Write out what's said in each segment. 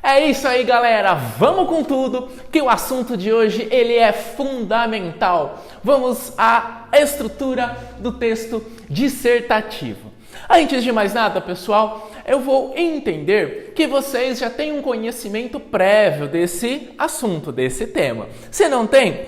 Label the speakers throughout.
Speaker 1: É isso aí, galera. Vamos com tudo, que o assunto de hoje ele é fundamental. Vamos à estrutura do texto dissertativo. Antes de mais nada, pessoal, eu vou entender que vocês já têm um conhecimento prévio desse assunto, desse tema. Se não tem,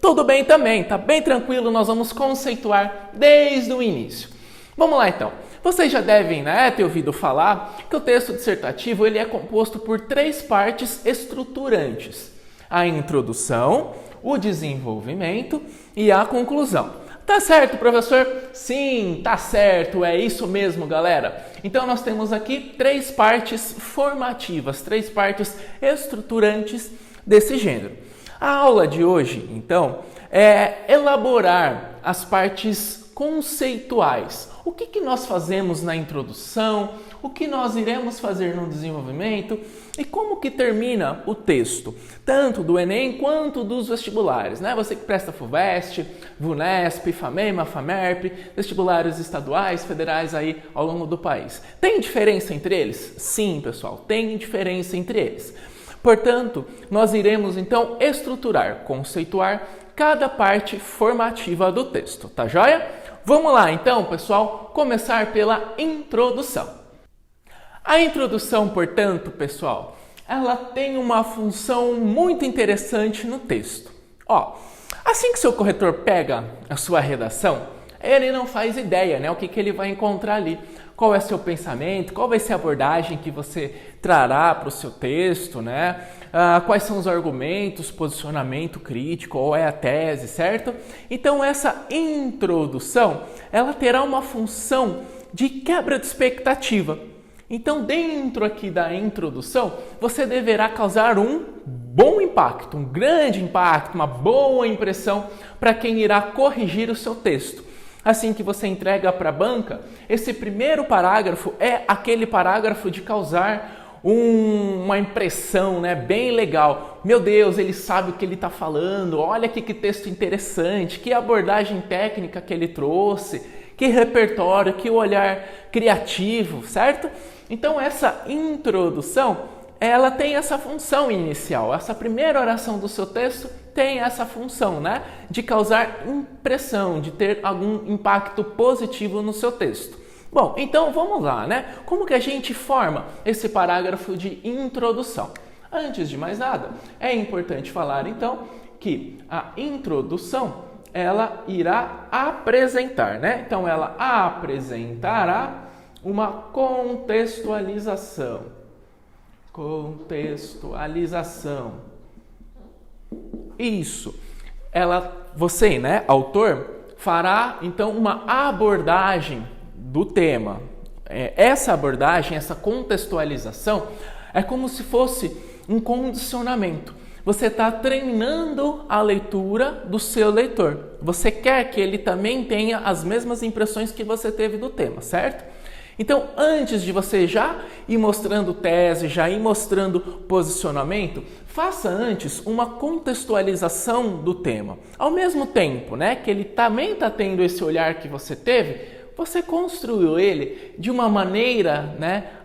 Speaker 1: tudo bem também, tá bem tranquilo, nós vamos conceituar desde o início. Vamos lá então. Vocês já devem, ter ouvido falar que o texto dissertativo ele é composto por 3 partes estruturantes: a introdução, o desenvolvimento e a conclusão. Tá certo, professor? Sim, tá certo, é isso mesmo, galera. Então nós temos aqui 3 partes formativas, 3 partes estruturantes desse gênero. A aula de hoje, então, é elaborar as partes conceituais. O que nós fazemos na introdução, o que nós iremos fazer no desenvolvimento e como que termina o texto, tanto do Enem quanto dos vestibulares, né? Você que presta FUVEST, VUNESP, FAMEMA, FAMERP, vestibulares estaduais, federais aí ao longo do país. Tem diferença entre eles? Sim, pessoal, tem diferença entre eles. Portanto, nós iremos então estruturar, conceituar cada parte formativa do texto, tá joia? Vamos lá então, pessoal, começar pela introdução. A introdução, portanto, pessoal, ela tem uma função muito interessante no texto. Assim que seu corretor pega a sua redação, ele não faz ideia, o que ele vai encontrar ali. Qual é seu pensamento, qual vai ser a abordagem que você trará para o seu texto, quais são os argumentos, posicionamento crítico, ou é a tese, certo? Então essa introdução, ela terá uma função de quebra de expectativa. Então dentro aqui da introdução, você deverá causar um bom impacto, um grande impacto, uma boa impressão para quem irá corrigir o seu texto. Assim que você entrega para a banca, esse primeiro parágrafo é aquele parágrafo de causar uma impressão bem legal. Meu Deus, ele sabe o que ele está falando, olha aqui que texto interessante, que abordagem técnica que ele trouxe, que repertório, que olhar criativo, certo? Então essa introdução, ela tem essa função inicial, essa primeira oração do seu texto tem essa função, de causar impressão, de ter algum impacto positivo no seu texto. Bom, então vamos lá, Como que a gente forma esse parágrafo de introdução? Antes de mais nada, é importante falar então que a introdução, ela irá apresentar, Então ela apresentará uma contextualização. Contextualização. Isso. Você, autor, fará então uma abordagem do tema. Essa abordagem, essa contextualização, é como se fosse um condicionamento. Você está treinando a leitura do seu leitor. Você quer que ele também tenha as mesmas impressões que você teve do tema, certo? Então, antes de você já ir mostrando tese, já ir mostrando posicionamento, faça antes uma contextualização do tema. Ao mesmo tempo, que ele também está tendo esse olhar que você teve, você construiu ele de uma maneira,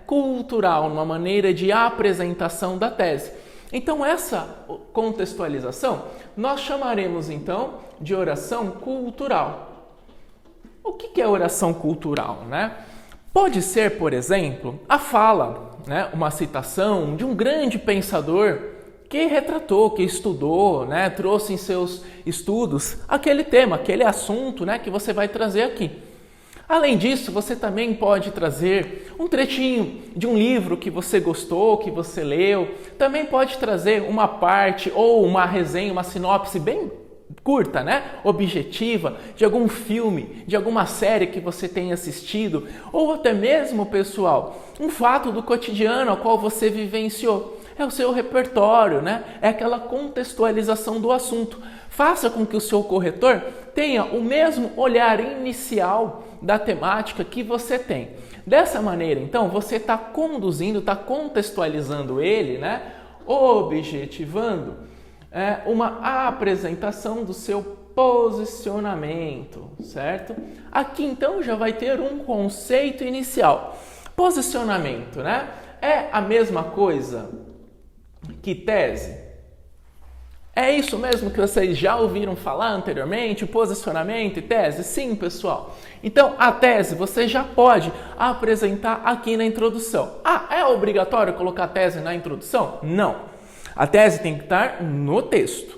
Speaker 1: cultural, uma maneira de apresentação da tese. Então, essa contextualização nós chamaremos então de oração cultural. O que é oração cultural, Pode ser, por exemplo, a fala, uma citação de um grande pensador que retratou, que estudou, trouxe em seus estudos aquele tema, aquele assunto, que você vai trazer aqui. Além disso, você também pode trazer um trechinho de um livro que você gostou, que você leu. Também pode trazer uma parte ou uma resenha, uma sinopse bem curta, objetiva, de algum filme, de alguma série que você tenha assistido, ou até mesmo, pessoal, um fato do cotidiano ao qual você vivenciou. É o seu repertório, É aquela contextualização do assunto. Faça com que o seu corretor tenha o mesmo olhar inicial da temática que você tem. Dessa maneira, então, você está conduzindo, está contextualizando ele, objetivando uma apresentação do seu posicionamento, certo? Aqui, então, já vai ter um conceito inicial. Posicionamento, é a mesma coisa que tese? É isso mesmo que vocês já ouviram falar anteriormente, posicionamento e tese? Sim, pessoal. Então, a tese você já pode apresentar aqui na introdução. Ah, é obrigatório colocar a tese na introdução? Não. A tese tem que estar no texto.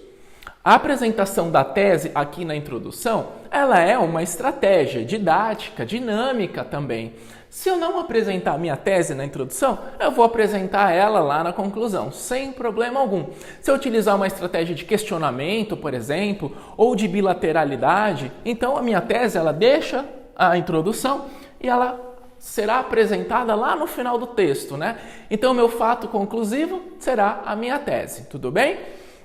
Speaker 1: A apresentação da tese aqui na introdução, ela é uma estratégia didática, dinâmica também. Se eu não apresentar a minha tese na introdução, eu vou apresentar ela lá na conclusão, sem problema algum. Se eu utilizar uma estratégia de questionamento, por exemplo, ou de bilateralidade, então a minha tese ela deixa a introdução e ela será apresentada lá no final do texto, né? Então o meu fato conclusivo será a minha tese, tudo bem?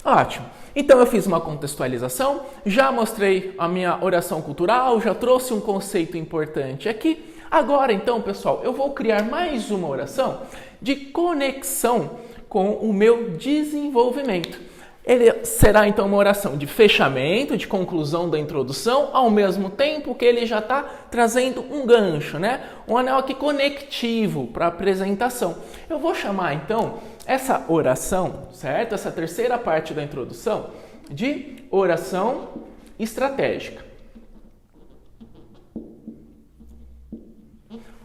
Speaker 1: Ótimo. Então eu fiz uma contextualização, já mostrei a minha oração cultural, já trouxe um conceito importante aqui. Agora, então, pessoal, eu vou criar mais uma oração de conexão com o meu desenvolvimento. Ele será, então, uma oração de fechamento, de conclusão da introdução, ao mesmo tempo que ele já está trazendo um gancho, né? Um anel aqui conectivo para a apresentação. Eu vou chamar, então, essa oração, certo? Essa terceira parte da introdução, de oração estratégica.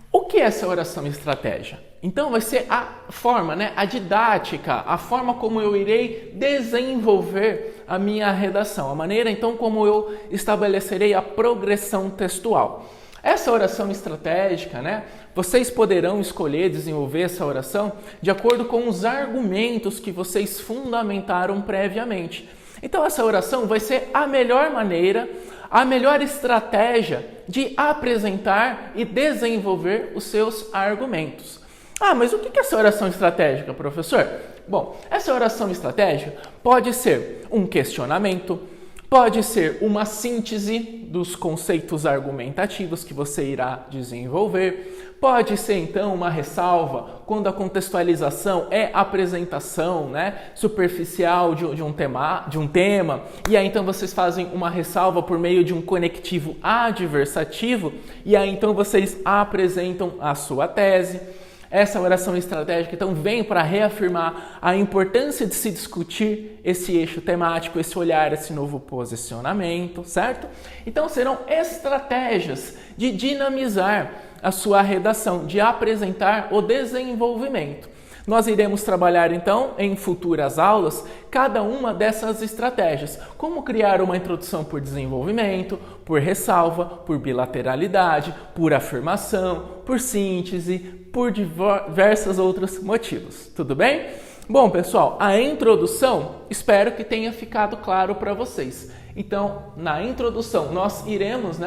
Speaker 1: O que é essa oração estratégia? Então vai ser a forma, né, a didática, a forma como eu irei desenvolver a minha redação, a maneira então como eu estabelecerei a progressão textual. Essa oração estratégica, né, vocês poderão escolher desenvolver essa oração de acordo com os argumentos que vocês fundamentaram previamente. Então essa oração vai ser a melhor maneira, a melhor estratégia de apresentar e desenvolver os seus argumentos. Ah, mas o que é essa oração estratégica, professor? Bom, essa oração estratégica pode ser um questionamento, pode ser uma síntese dos conceitos argumentativos que você irá desenvolver, pode ser então uma ressalva quando a contextualização é apresentação, né, superficial de um tema, e aí então vocês fazem uma ressalva por meio de um conectivo adversativo, e aí então vocês apresentam a sua tese. Essa oração estratégica, então, vem para reafirmar a importância de se discutir esse eixo temático, esse olhar, esse novo posicionamento, certo? Então, serão estratégias de dinamizar a sua redação, de apresentar o desenvolvimento. Nós iremos trabalhar, então, em futuras aulas, cada uma dessas estratégias. Como criar uma introdução por desenvolvimento, por ressalva, por bilateralidade, por afirmação, por síntese, por diversos outros motivos. Tudo bem? Bom, pessoal, a introdução, espero que tenha ficado claro para vocês. Então, na introdução, nós iremos,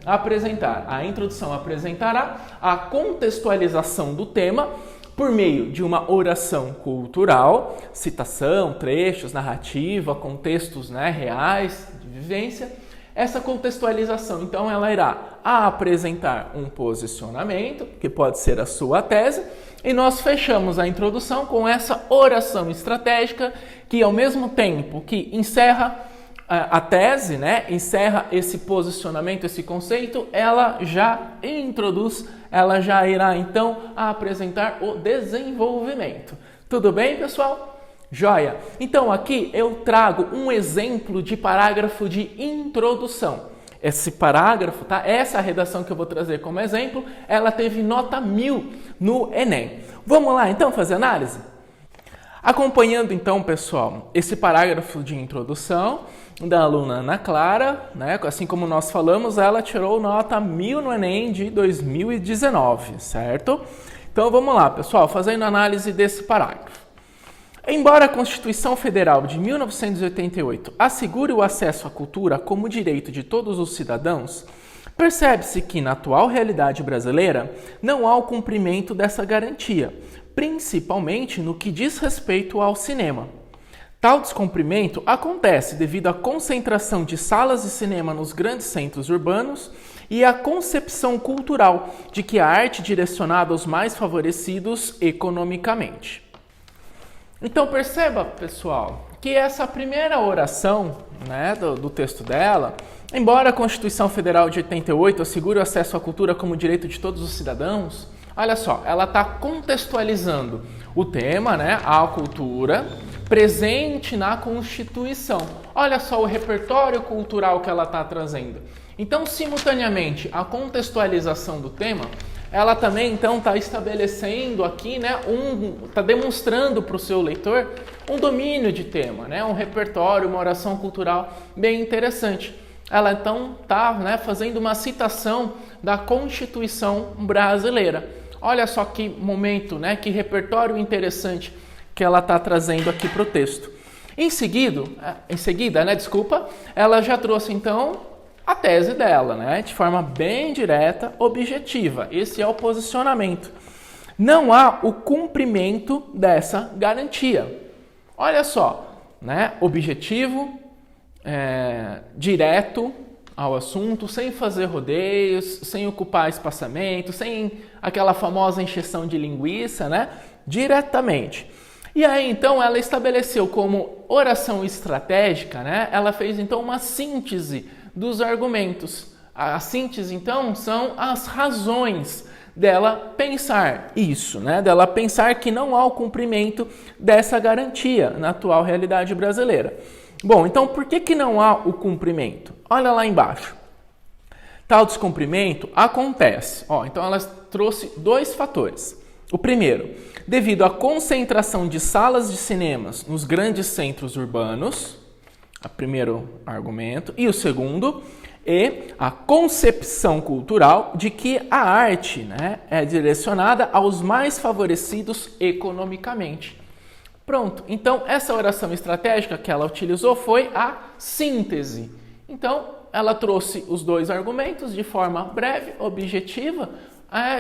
Speaker 1: apresentar. A introdução apresentará a contextualização do tema, por meio de uma oração cultural, citação, trechos, narrativa, contextos reais de vivência. Essa contextualização, então, ela irá apresentar um posicionamento, que pode ser a sua tese, e nós fechamos a introdução com essa oração estratégica, que ao mesmo tempo que encerra a tese, encerra esse posicionamento, esse conceito, ela já introduz, ela já irá então apresentar o desenvolvimento. Tudo bem, pessoal? Joia! Então aqui eu trago um exemplo de parágrafo de introdução. Esse parágrafo, essa redação que eu vou trazer como exemplo, ela teve nota 1000 no Enem. Vamos lá então fazer análise? Acompanhando então, pessoal, esse parágrafo de introdução da aluna Ana Clara, assim como nós falamos, ela tirou nota 1000 no Enem de 2019, certo? Então vamos lá, pessoal, fazendo análise desse parágrafo. Embora a Constituição Federal de 1988 assegure o acesso à cultura como direito de todos os cidadãos, percebe-se que na atual realidade brasileira não há o cumprimento dessa garantia, principalmente no que diz respeito ao cinema. Tal descumprimento acontece devido à concentração de salas de cinema nos grandes centros urbanos e à concepção cultural de que a arte é direcionada aos mais favorecidos economicamente. Então perceba, pessoal, que essa primeira oração do texto dela, embora a Constituição Federal de 88 assegure o acesso à cultura como direito de todos os cidadãos, Olha só, ela está contextualizando o tema, né, a cultura, presente na Constituição. Olha só o repertório cultural que ela está trazendo. Então, simultaneamente, a contextualização do tema, ela também então está estabelecendo aqui, né, está demonstrando para o seu leitor um domínio de tema, né, um repertório, uma oração cultural bem interessante. Ela então está, né, fazendo uma citação da Constituição brasileira. Olha só que momento, né, que repertório interessante que ela está trazendo aqui para o texto. Em seguida, ela já trouxe então a tese dela, né, de forma bem direta, objetiva. Esse é o posicionamento. Não há o cumprimento dessa garantia. Olha só, né, objetivo, direto ao assunto, sem fazer rodeios, sem ocupar espaçamento, sem aquela famosa encheção de linguiça, né? Diretamente. E aí, então, ela estabeleceu como oração estratégica, né? Ela fez, então, uma síntese dos argumentos. A síntese, então, são as razões dela pensar isso, né? Dela pensar que não há o cumprimento dessa garantia na atual realidade brasileira. Bom, então por que não há o cumprimento? Olha lá embaixo. Tal descumprimento acontece. Então ela trouxe dois fatores. O primeiro, devido à concentração de salas de cinemas nos grandes centros urbanos, o primeiro argumento. E o segundo, a concepção cultural de que a arte, né, é direcionada aos mais favorecidos economicamente. Pronto, então essa oração estratégica que ela utilizou foi a síntese. Então, ela trouxe os dois argumentos de forma breve, objetiva,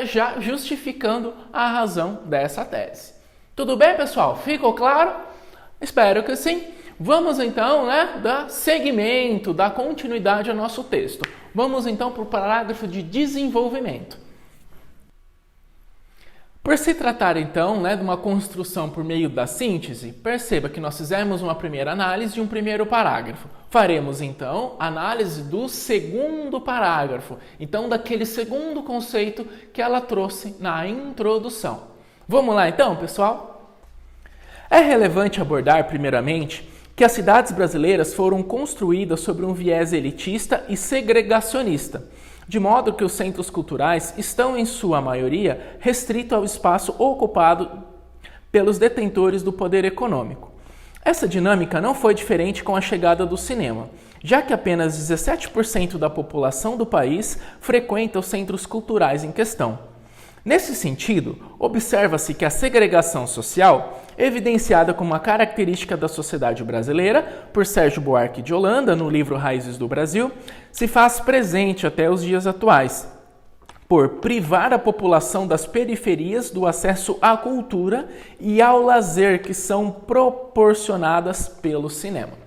Speaker 1: já justificando a razão dessa tese. Tudo bem, pessoal? Ficou claro? Espero que sim. Vamos então, né, dar seguimento, dar continuidade ao nosso texto. Vamos então para o parágrafo de desenvolvimento. Por se tratar, então, né, de uma construção por meio da síntese, perceba que nós fizemos uma primeira análise de um primeiro parágrafo. Faremos, então, análise do segundo parágrafo, então, daquele segundo conceito que ela trouxe na introdução. Vamos lá, então, pessoal? É relevante abordar, primeiramente, que as cidades brasileiras foram construídas sobre um viés elitista e segregacionista, de modo que os centros culturais estão, em sua maioria, restritos ao espaço ocupado pelos detentores do poder econômico. Essa dinâmica não foi diferente com a chegada do cinema, já que apenas 17% da população do país frequenta os centros culturais em questão. Nesse sentido, observa-se que a segregação social, evidenciada como uma característica da sociedade brasileira por Sérgio Buarque de Holanda no livro Raízes do Brasil, se faz presente até os dias atuais, por privar a população das periferias do acesso à cultura e ao lazer que são proporcionadas pelo cinema.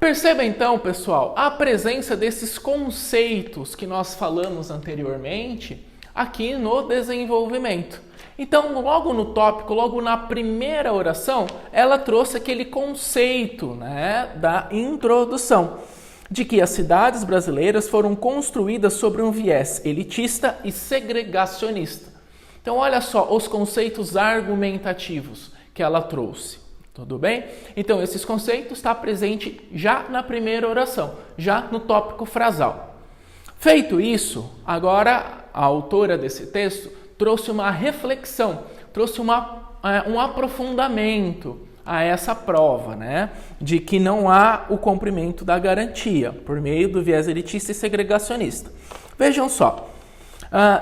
Speaker 1: Perceba então, pessoal, a presença desses conceitos que nós falamos anteriormente aqui no desenvolvimento. Então, logo no tópico, logo na primeira oração, ela trouxe aquele conceito, né, da introdução, de que as cidades brasileiras foram construídas sobre um viés elitista e segregacionista. Então, olha só os conceitos argumentativos que ela trouxe. Tudo bem? Então, esses conceitos estão presentes já na primeira oração, já no tópico frasal. Feito isso, agora a autora desse texto trouxe uma reflexão, trouxe um aprofundamento a essa prova, né? De que não há o cumprimento da garantia por meio do viés elitista e segregacionista. Vejam só.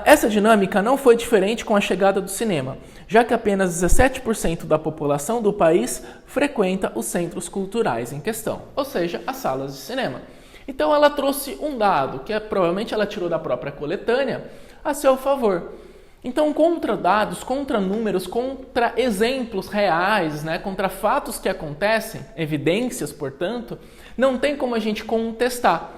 Speaker 1: Essa dinâmica não foi diferente com a chegada do cinema, já que apenas 17% da população do país frequenta os centros culturais em questão, ou seja, as salas de cinema. Então ela trouxe um dado, que provavelmente ela tirou da própria coletânea, a seu favor. Então, contra dados, contra números, contra exemplos reais, né, contra fatos que acontecem, evidências, portanto, não tem como a gente contestar.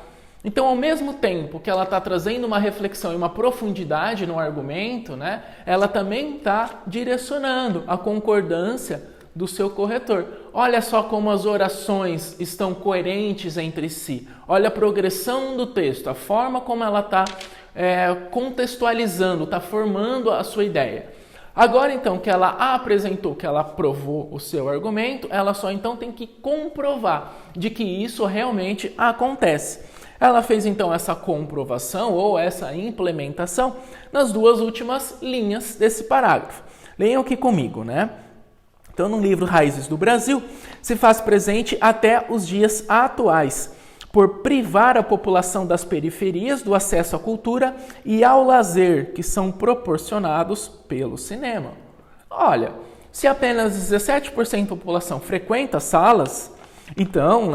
Speaker 1: Então, ao mesmo tempo que ela está trazendo uma reflexão e uma profundidade no argumento, né, ela também está direcionando a concordância do seu corretor. Olha só como as orações estão coerentes entre si. Olha a progressão do texto, a forma como ela está contextualizando, está formando a sua ideia. Agora, então, que ela apresentou, que ela provou o seu argumento, ela só então tem que comprovar de que isso realmente acontece. Ela fez, então, essa comprovação ou essa implementação nas duas últimas linhas desse parágrafo. Leiam aqui comigo, né? Então, no livro Raízes do Brasil, se faz presente até os dias atuais, por privar a população das periferias do acesso à cultura e ao lazer que são proporcionados pelo cinema. Olha, se apenas 17% da população frequenta salas, então,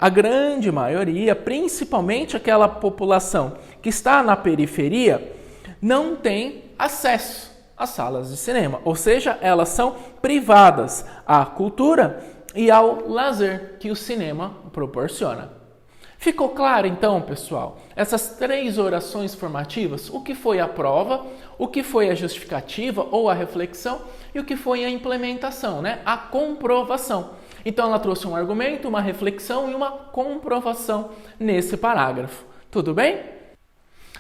Speaker 1: a grande maioria, principalmente aquela população que está na periferia, não tem acesso às salas de cinema. Ou seja, elas são privadas à cultura e ao lazer que o cinema proporciona. Ficou claro, então, pessoal, essas 3 orações formativas, o que foi a prova, o que foi a justificativa ou a reflexão e o que foi a implementação, a comprovação. Então, ela trouxe um argumento, uma reflexão e uma comprovação nesse parágrafo. Tudo bem?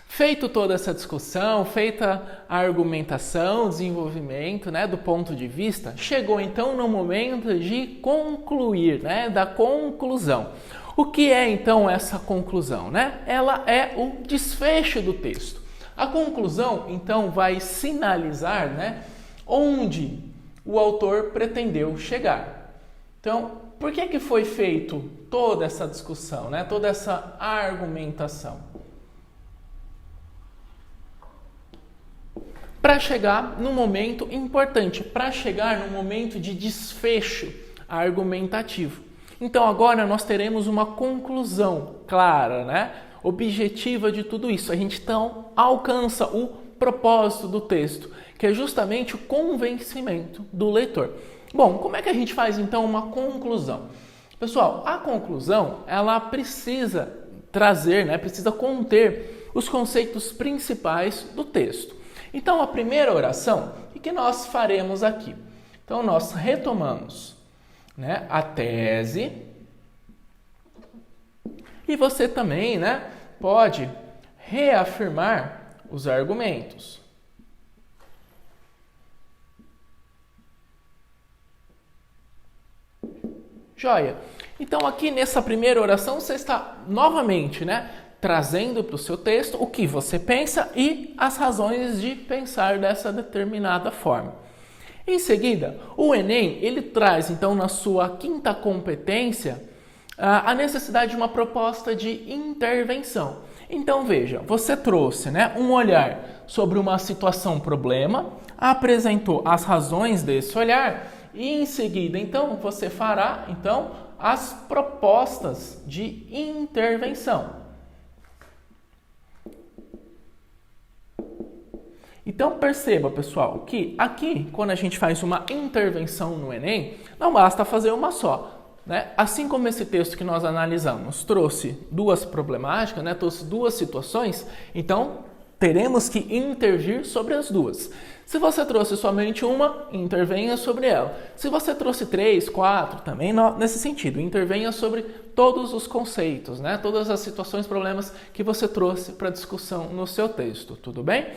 Speaker 1: Feito toda essa discussão, feita a argumentação, desenvolvimento do ponto de vista, chegou então no momento de concluir, da conclusão. O que é então essa conclusão? Ela é o desfecho do texto. A conclusão então vai sinalizar onde o autor pretendeu chegar. Então, por que foi feito toda essa discussão, toda essa argumentação? Para chegar num momento importante, para chegar num momento de desfecho argumentativo. Então agora nós teremos uma conclusão clara, objetiva de tudo isso. A gente então alcança o propósito do texto, que é justamente o convencimento do leitor. Bom, como é que a gente faz então uma conclusão? Pessoal, a conclusão ela precisa trazer, precisa conter os conceitos principais do texto. Então a primeira oração, o que nós faremos aqui? Então nós retomamos a tese, e você também pode reafirmar os argumentos. Joia! Então aqui nessa primeira oração você está novamente trazendo para o seu texto o que você pensa e as razões de pensar dessa determinada forma. Em seguida, o Enem ele traz, então, na sua 5ª competência, a necessidade de uma proposta de intervenção. Então, veja, você trouxe um olhar sobre uma situação-problema, apresentou as razões desse olhar e, em seguida, então, você fará as propostas de intervenção. Então perceba, pessoal, que aqui, quando a gente faz uma intervenção no Enem, não basta fazer uma só. Assim como esse texto que nós analisamos trouxe 2 problemáticas, trouxe 2 situações, então teremos que intervir sobre as 2. Se você trouxe somente uma, intervenha sobre ela. Se você trouxe 3, 4, também nesse sentido, intervenha sobre todos os conceitos, todas as situações, problemas que você trouxe para discussão no seu texto, tudo bem?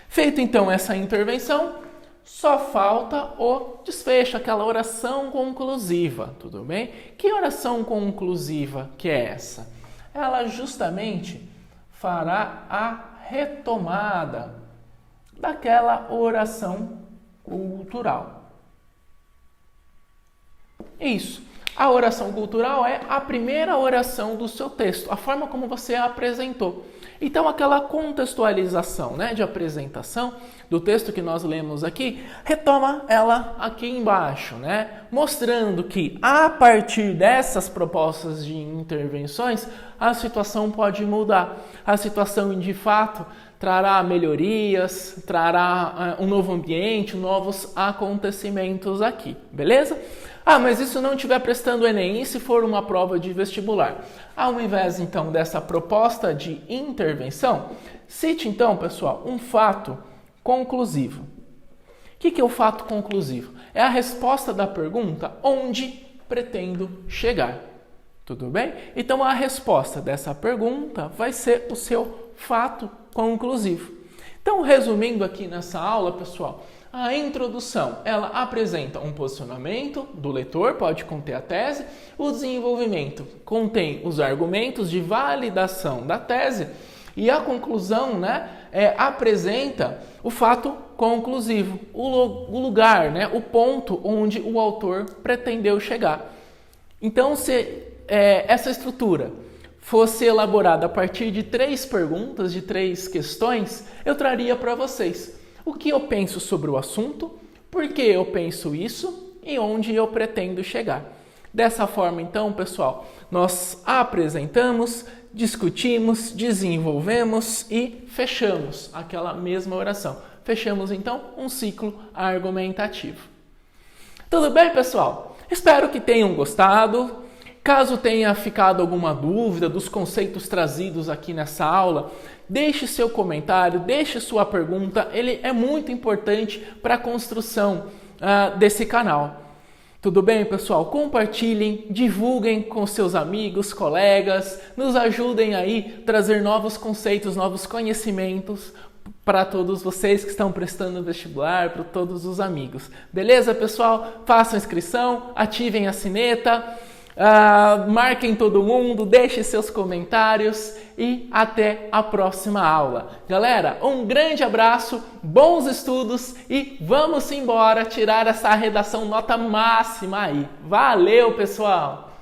Speaker 1: Feito então essa intervenção, só falta o desfecho, aquela oração conclusiva, tudo bem? Que oração conclusiva que é essa? Ela justamente fará a retomada daquela oração cultural. Isso. A oração cultural é a primeira oração do seu texto, a forma como você a apresentou. Então, aquela contextualização de apresentação do texto que nós lemos aqui, retoma ela aqui embaixo, mostrando que a partir dessas propostas de intervenções, a situação pode mudar. A situação, de fato, trará melhorias, trará um novo ambiente, novos acontecimentos aqui, beleza? Mas e se não estiver prestando o Enem? E se for uma prova de vestibular? Ao invés, então, dessa proposta de intervenção, cite, então, pessoal, um fato conclusivo. O que é o fato conclusivo? É a resposta da pergunta onde pretendo chegar. Tudo bem? Então, a resposta dessa pergunta vai ser o seu fato conclusivo. Então, resumindo aqui nessa aula, pessoal, a introdução, ela apresenta um posicionamento do leitor, pode conter a tese. O desenvolvimento contém os argumentos de validação da tese. E a conclusão, apresenta o fato conclusivo, o lugar, o ponto onde o autor pretendeu chegar. Então, se essa estrutura fosse elaborada a partir de 3 perguntas, de 3 questões, eu traria para vocês o que eu penso sobre o assunto, por que eu penso isso e onde eu pretendo chegar. Dessa forma, então, pessoal, nós apresentamos, discutimos, desenvolvemos e fechamos aquela mesma oração. Fechamos, então, um ciclo argumentativo. Tudo bem, pessoal? Espero que tenham gostado. Caso tenha ficado alguma dúvida dos conceitos trazidos aqui nessa aula, deixe seu comentário, deixe sua pergunta. Ele é muito importante para a construção desse canal. Tudo bem, pessoal? Compartilhem, divulguem com seus amigos, colegas, nos ajudem aí a trazer novos conceitos, novos conhecimentos para todos vocês que estão prestando vestibular, para todos os amigos. Beleza, pessoal? Façam inscrição, ativem a sineta, marquem todo mundo, deixem seus comentários e até a próxima aula. Galera, um grande abraço, bons estudos e vamos embora tirar essa redação nota máxima aí. Valeu, pessoal!